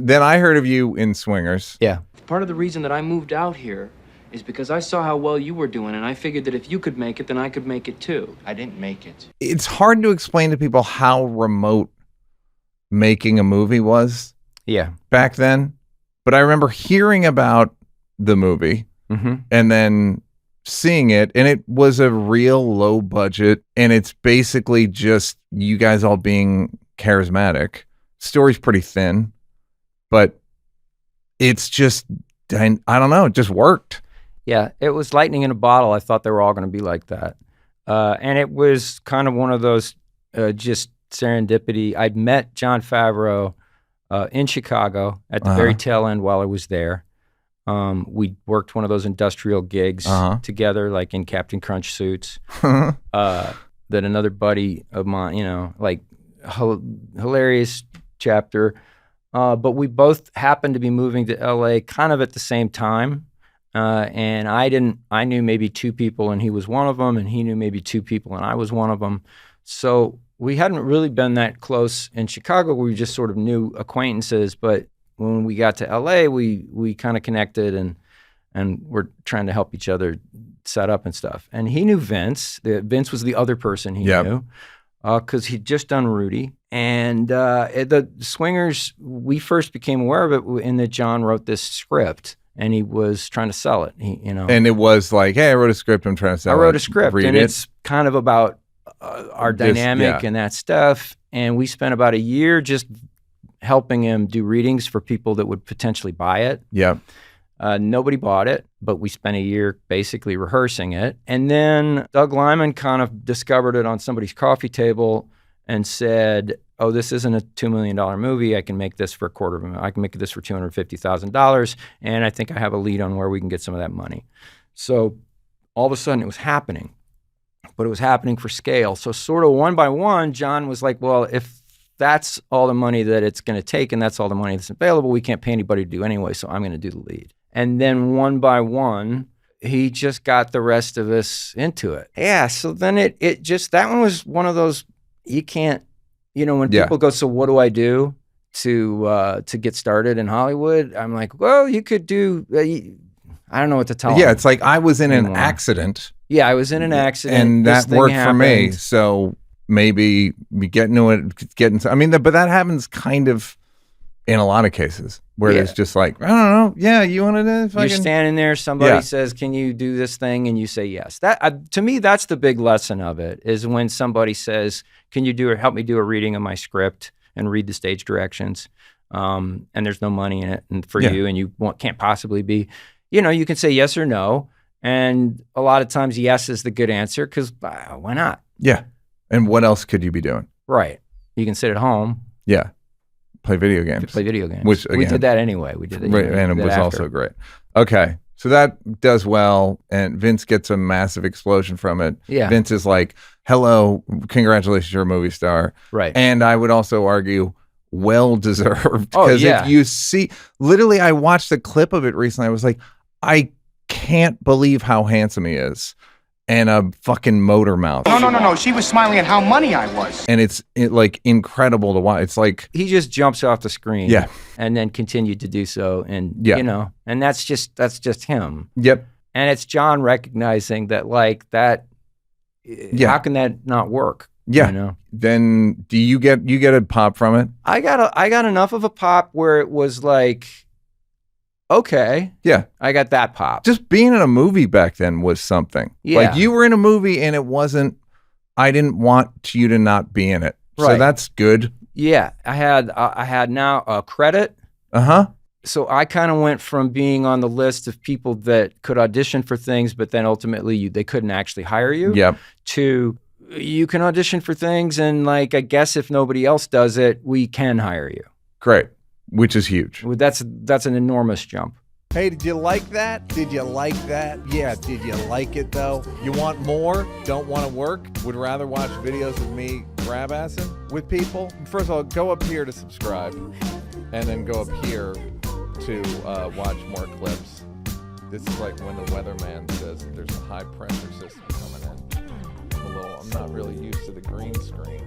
then I heard of you in Swingers. Yeah. Part of the reason that I moved out here is because I saw how well you were doing, and I figured that if you could make it, then I could make it too. I didn't make it. It's hard to explain to people how remote making a movie was back then. But I remember hearing about the movie and then seeing it, and it was a real low budget, and it's basically just you guys all being charismatic. Story's pretty thin, but it's just, I don't know, it just worked. Yeah, it was lightning in a bottle. I thought they were all going to be like that. And it was kind of one of those just serendipity. I'd met Jon Favreau in Chicago at the very tail end while I was there. We worked one of those industrial gigs together, like in Captain Crunch suits. That another buddy of mine, you know, like hilarious chapter. But we both happened to be moving to LA kind of at the same time. And I knew maybe two people and he was one of them, and he knew maybe two people and I was one of them. So we hadn't really been that close in Chicago. We just sort of knew acquaintances, but when we got to LA, we kind of connected and we're trying to help each other set up and stuff. And he knew Vince. Vince was the other person he knew because he'd just done Rudy. And the Swingers, we first became aware of it in that Jon wrote this script and he was trying to sell it. And it was like, hey, I wrote a script. I'm trying to sell it. I wrote a script, Read and it. It's kind of about our dynamic and that stuff. And we spent about a year just helping him do readings for people that would potentially buy it. Yeah. Nobody bought it, but we spent a year basically rehearsing it. And then Doug Liman kind of discovered it on somebody's coffee table and said, oh, this isn't a $2 million movie. I can make this for $250,000. I can make this for $250,000. And I think I have a lead on where we can get some of that money. So all of a sudden it was happening, but it was happening for scale. So sort of one by one, Jon was like, well, if that's all the money that it's going to take and that's all the money that's available, we can't pay anybody to do anyway, so I'm going to do the lead. And then one by one, he just got the rest of us into it. Yeah, so then it just, that one was one of those, you can't, when people go, so what do I do to get started in Hollywood? I'm like, well, you could do, I don't know what to tell them. Yeah, it's like I was in an accident. Yeah, I was in an accident. And that worked for me, so maybe we get into it, I mean, but that happens kind of in a lot of cases where it's just like, I don't know. Yeah, you want to? You're standing there. Somebody says, "Can you do this thing?" And you say yes. That to me, that's the big lesson of it. Is when somebody says, "Can you help me do a reading of my script and read the stage directions?" And there's no money in it, and for you, and you can't possibly be. You can say yes or no, and a lot of times yes is the good answer because why not? Yeah. And what else could you be doing? Right. You can sit at home. Yeah. Play video games. Which, again, we did that anyway. We did it. Right, and it was also great. Okay. So that does well, and Vince gets a massive explosion from it. Yeah. Vince is like, hello, congratulations, you're a movie star. Right. And I would also argue, well-deserved. Oh, because yeah. if you see, literally, I watched a clip of it recently. I was like, I can't believe how handsome he is. And a fucking motor mouth. No. She was smiling at how money I was. And it's like incredible to watch. It's like he just jumps off the screen. Yeah. And then continued to do so. And and that's just him. Yep. And it's Jon recognizing that that. Yeah. How can that not work? Yeah. Then do you get a pop from it? I got enough of a pop where it was like, okay. Yeah. I got that pop. Just being in a movie back then was something. Yeah. Like you were in a movie and I didn't want you to not be in it. Right. So that's good. Yeah. I had now a credit. Uh-huh. So I kind of went from being on the list of people that could audition for things, but then ultimately they couldn't actually hire you. Yep. To you can audition for things and I guess if nobody else does it, we can hire you. Great. Which is huge. That's an enormous jump. Hey, did you like that? Did you like that? Yeah, did you like it though? You want more? Don't want to work? Would rather watch videos of me grab-assing with people? First of all, go up here to subscribe and then go up here to watch more clips. This is like when the weatherman says there's a high pressure system coming in. I'm not really used to the green screen.